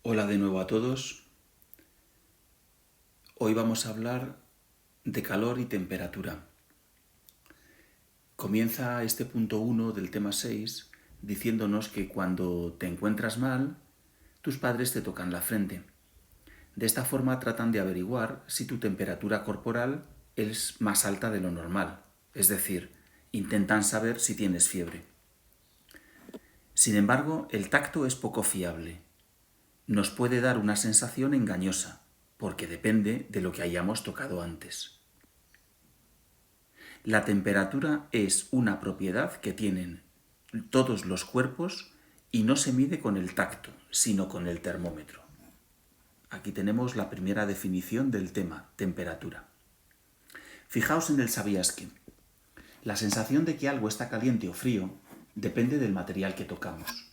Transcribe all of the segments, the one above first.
Hola de nuevo a todos. Hoy vamos a hablar de calor y temperatura. Comienza este punto 1 del tema 6 diciéndonos que cuando te encuentras mal, tus padres te tocan la frente. De esta forma tratan de averiguar si tu temperatura corporal es más alta de lo normal, es decir, intentan saber si tienes fiebre. Sin embargo, el tacto es poco fiable. Nos puede dar una sensación engañosa, porque depende de lo que hayamos tocado antes. La temperatura es una propiedad que tienen todos los cuerpos y no se mide con el tacto, sino con el termómetro. Aquí tenemos la primera definición del tema, temperatura. Fijaos en el sabías que. La sensación de que algo está caliente o frío depende del material que tocamos.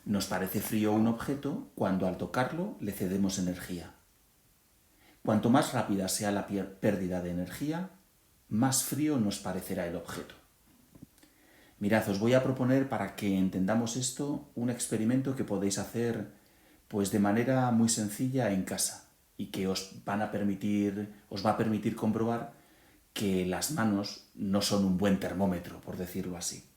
Nos parece frío un objeto cuando al tocarlo le cedemos energía. Cuanto más rápida sea la pérdida de energía, más frío nos parecerá el objeto. Mirad, os voy a proponer para que entendamos esto un experimento que podéis hacer pues de manera muy sencilla en casa y que os va a permitir comprobar que las manos no son un buen termómetro, por decirlo así.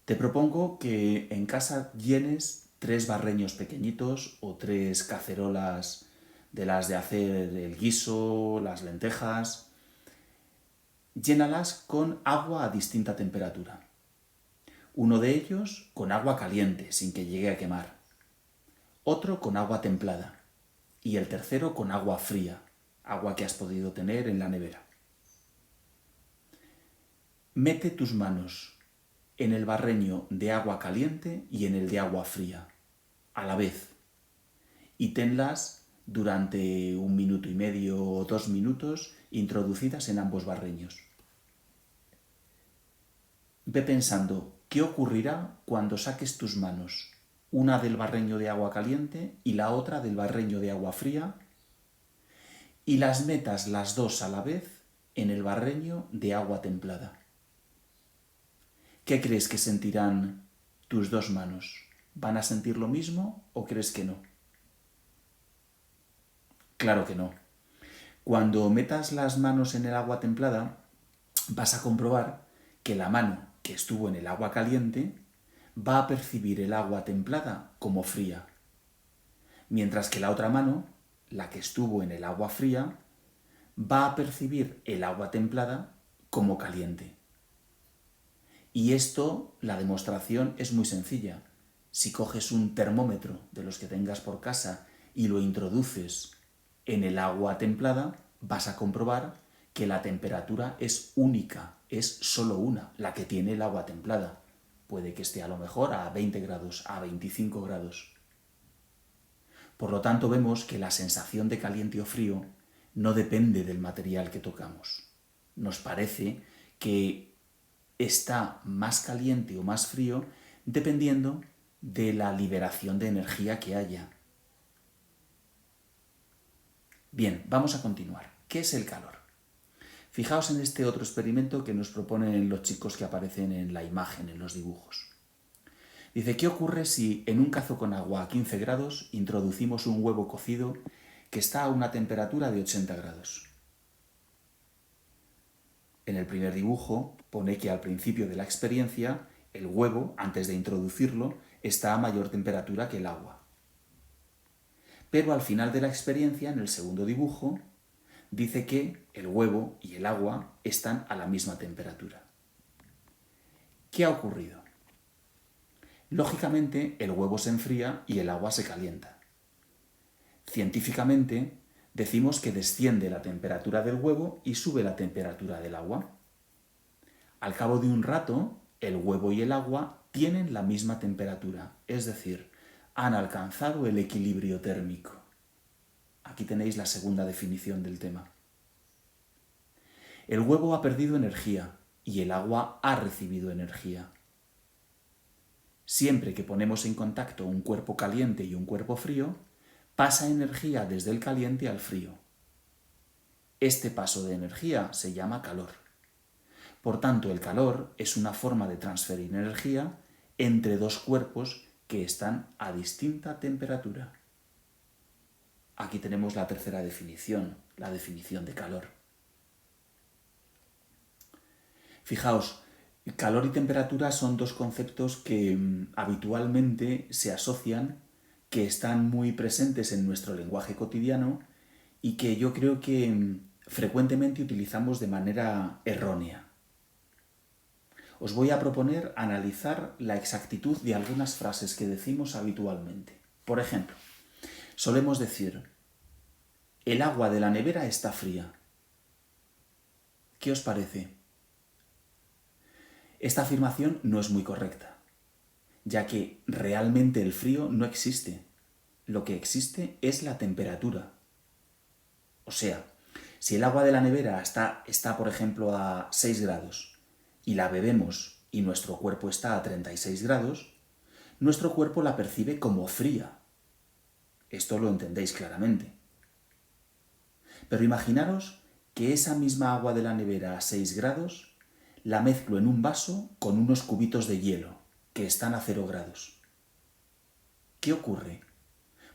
Te propongo que en casa llenes 3 barreños pequeñitos o 3 cacerolas de las de hacer el guiso, las lentejas. Llénalas con agua a distinta temperatura. Uno de ellos con agua caliente, sin que llegue a quemar. Otro con agua templada. Y el tercero con agua fría, agua que has podido tener en la nevera. Mete tus manos en el barreño de agua caliente y en el de agua fría, a la vez. Y tenlas durante 1 minuto y medio o 2 minutos introducidas en ambos barreños. Ve pensando qué ocurrirá cuando saques tus manos, una del barreño de agua caliente y la otra del barreño de agua fría, y las metas las dos a la vez en el barreño de agua templada. ¿Qué crees que sentirán tus dos manos? ¿Van a sentir lo mismo o crees que no? Claro que no. Cuando metas las manos en el agua templada, vas a comprobar que la mano que estuvo en el agua caliente va a percibir el agua templada como fría, mientras que la otra mano, la que estuvo en el agua fría, va a percibir el agua templada como caliente. Y esto, la demostración es muy sencilla. Si coges un termómetro de los que tengas por casa y lo introduces en el agua templada, vas a comprobar que la temperatura es única, es solo una, la que tiene el agua templada. Puede que esté a lo mejor a 20 grados, a 25 grados. Por lo tanto, vemos que la sensación de caliente o frío no depende del material que tocamos. Nos parece que está más caliente o más frío dependiendo de la liberación de energía que haya. Bien, vamos a continuar. ¿Qué es el calor? Fijaos en este otro experimento que nos proponen los chicos que aparecen en la imagen, en los dibujos. Dice, ¿qué ocurre si en un cazo con agua a 15 grados introducimos un huevo cocido que está a una temperatura de 80 grados? En el primer dibujo pone que al principio de la experiencia el huevo, antes de introducirlo, está a mayor temperatura que el agua. Pero al final de la experiencia, en el segundo dibujo, dice que el huevo y el agua están a la misma temperatura. ¿Qué ha ocurrido? Lógicamente, el huevo se enfría y el agua se calienta. Científicamente, decimos que desciende la temperatura del huevo y sube la temperatura del agua. Al cabo de un rato, el huevo y el agua tienen la misma temperatura, es decir, han alcanzado el equilibrio térmico. Aquí tenéis la segunda definición del tema. El huevo ha perdido energía y el agua ha recibido energía. Siempre que ponemos en contacto un cuerpo caliente y un cuerpo frío, pasa energía desde el caliente al frío. Este paso de energía se llama calor. Por tanto, el calor es una forma de transferir energía entre dos cuerpos que están a distinta temperatura. Aquí tenemos la tercera definición, la definición de calor. Fijaos, calor y temperatura son dos conceptos que habitualmente se asocian, que están muy presentes en nuestro lenguaje cotidiano y que yo creo que frecuentemente utilizamos de manera errónea. Os voy a proponer analizar la exactitud de algunas frases que decimos habitualmente. Por ejemplo, solemos decir: el agua de la nevera está fría. ¿Qué os parece? Esta afirmación no es muy correcta, ya que realmente el frío no existe. Lo que existe es la temperatura. O sea, si el agua de la nevera está por ejemplo, a 6 grados y la bebemos y nuestro cuerpo está a 36 grados, nuestro cuerpo la percibe como fría. Esto lo entendéis claramente. Pero imaginaros que esa misma agua de la nevera a 6 grados la mezclo en un vaso con unos cubitos de hielo que están a 0 grados. ¿Qué ocurre?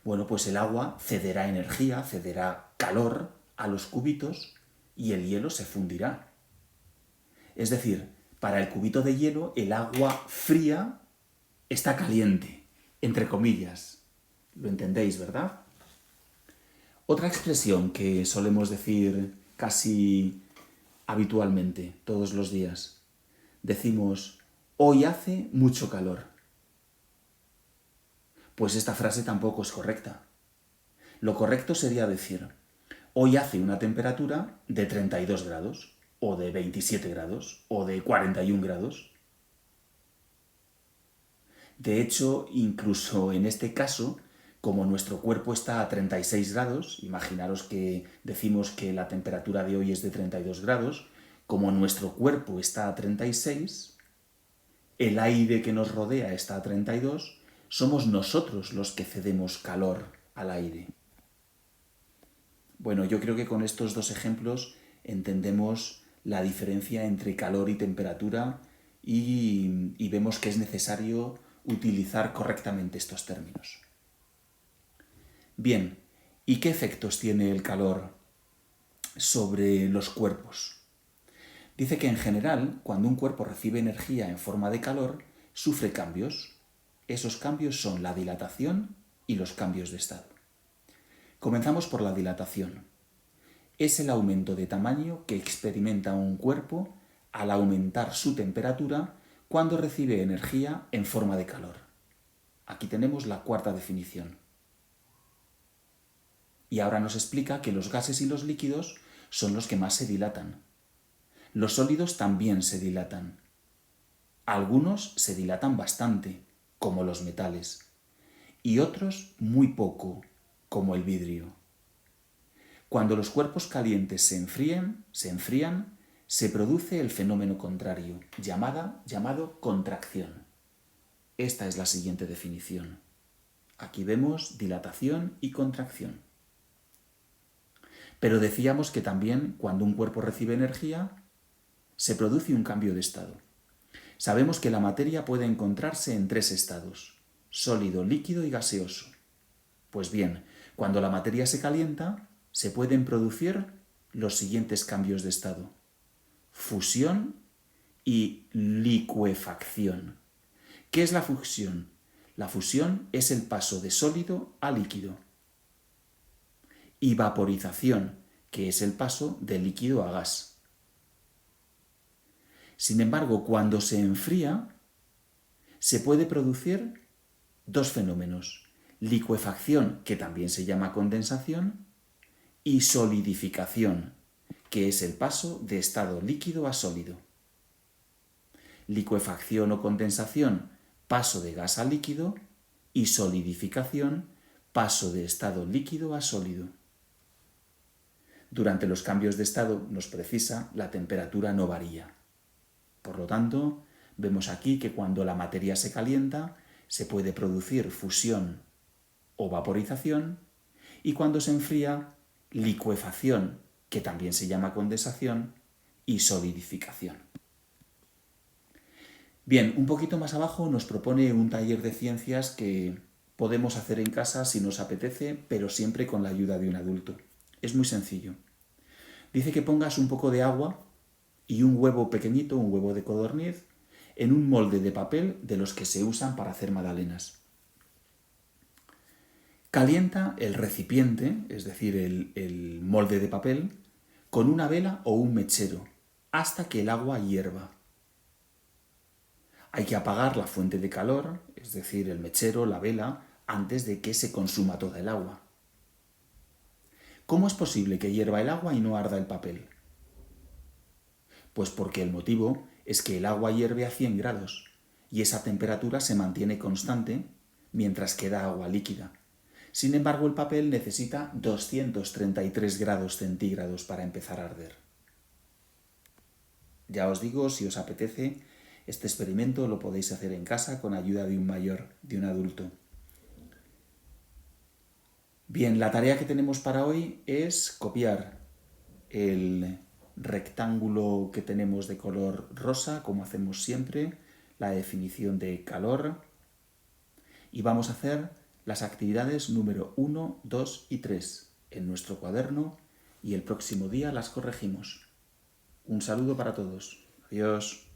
Bueno, pues el agua cederá energía, cederá calor a los cubitos y el hielo se fundirá. Es decir, para el cubito de hielo el agua fría está caliente, entre comillas. ¿Lo entendéis, verdad? Otra expresión que solemos decir casi habitualmente, todos los días. Decimos: hoy hace mucho calor. Pues esta frase tampoco es correcta. Lo correcto sería decir: hoy hace una temperatura de 32 grados, o de 27 grados, o de 41 grados. De hecho, incluso en este caso, como nuestro cuerpo está a 36 grados, imaginaros que decimos que la temperatura de hoy es de 32 grados, como nuestro cuerpo está a 36, el aire que nos rodea está a 32, somos nosotros los que cedemos calor al aire. Bueno, yo creo que con estos dos ejemplos entendemos la diferencia entre calor y temperatura y vemos que es necesario utilizar correctamente estos términos. Bien, ¿y qué efectos tiene el calor sobre los cuerpos? Dice que en general, cuando un cuerpo recibe energía en forma de calor, sufre cambios. Esos cambios son la dilatación y los cambios de estado. Comenzamos por la dilatación. Es el aumento de tamaño que experimenta un cuerpo al aumentar su temperatura cuando recibe energía en forma de calor. Aquí tenemos la cuarta definición. Y ahora nos explica que los gases y los líquidos son los que más se dilatan. Los sólidos también se dilatan. Algunos se dilatan bastante, como los metales, y otros muy poco, como el vidrio. Cuando los cuerpos calientes se enfrían, se produce el fenómeno contrario, llamado contracción. Esta es la siguiente definición. Aquí vemos dilatación y contracción. Pero decíamos que también cuando un cuerpo recibe energía, se produce un cambio de estado. Sabemos que la materia puede encontrarse en 3 estados: sólido, líquido y gaseoso. Pues bien, cuando la materia se calienta, se pueden producir los siguientes cambios de estado: fusión y licuefacción. ¿Qué es la fusión? La fusión es el paso de sólido a líquido. Y vaporización, que es el paso de líquido a gas. Sin embargo, cuando se enfría, se puede producir 2 fenómenos: licuefacción, que también se llama condensación, y solidificación, que es el paso de estado líquido a sólido. Licuefacción o condensación, paso de gas a líquido, y solidificación, paso de estado líquido a sólido. Durante los cambios de estado nos precisa, la temperatura no varía. Por lo tanto, vemos aquí que cuando la materia se calienta, se puede producir fusión o vaporización, y cuando se enfría, licuefacción, que también se llama condensación, y solidificación. Bien, un poquito más abajo nos propone un taller de ciencias que podemos hacer en casa si nos apetece, pero siempre con la ayuda de un adulto. Es muy sencillo. Dice que pongas un poco de agua y un huevo pequeñito, un huevo de codorniz, en un molde de papel de los que se usan para hacer magdalenas. Calienta el recipiente, es decir, el molde de papel, con una vela o un mechero, hasta que el agua hierva. Hay que apagar la fuente de calor, es decir, el mechero, la vela, antes de que se consuma toda el agua. ¿Cómo es posible que hierva el agua y no arda el papel? Pues porque el motivo es que el agua hierve a 100 grados y esa temperatura se mantiene constante mientras queda agua líquida. Sin embargo, el papel necesita 233 grados centígrados para empezar a arder. Ya os digo, si os apetece, este experimento lo podéis hacer en casa con ayuda de un mayor, de un adulto. Bien, la tarea que tenemos para hoy es copiar el rectángulo que tenemos de color rosa, como hacemos siempre, la definición de calor, y vamos a hacer las actividades número 1, 2 y 3 en nuestro cuaderno y el próximo día las corregimos. Un saludo para todos. Adiós.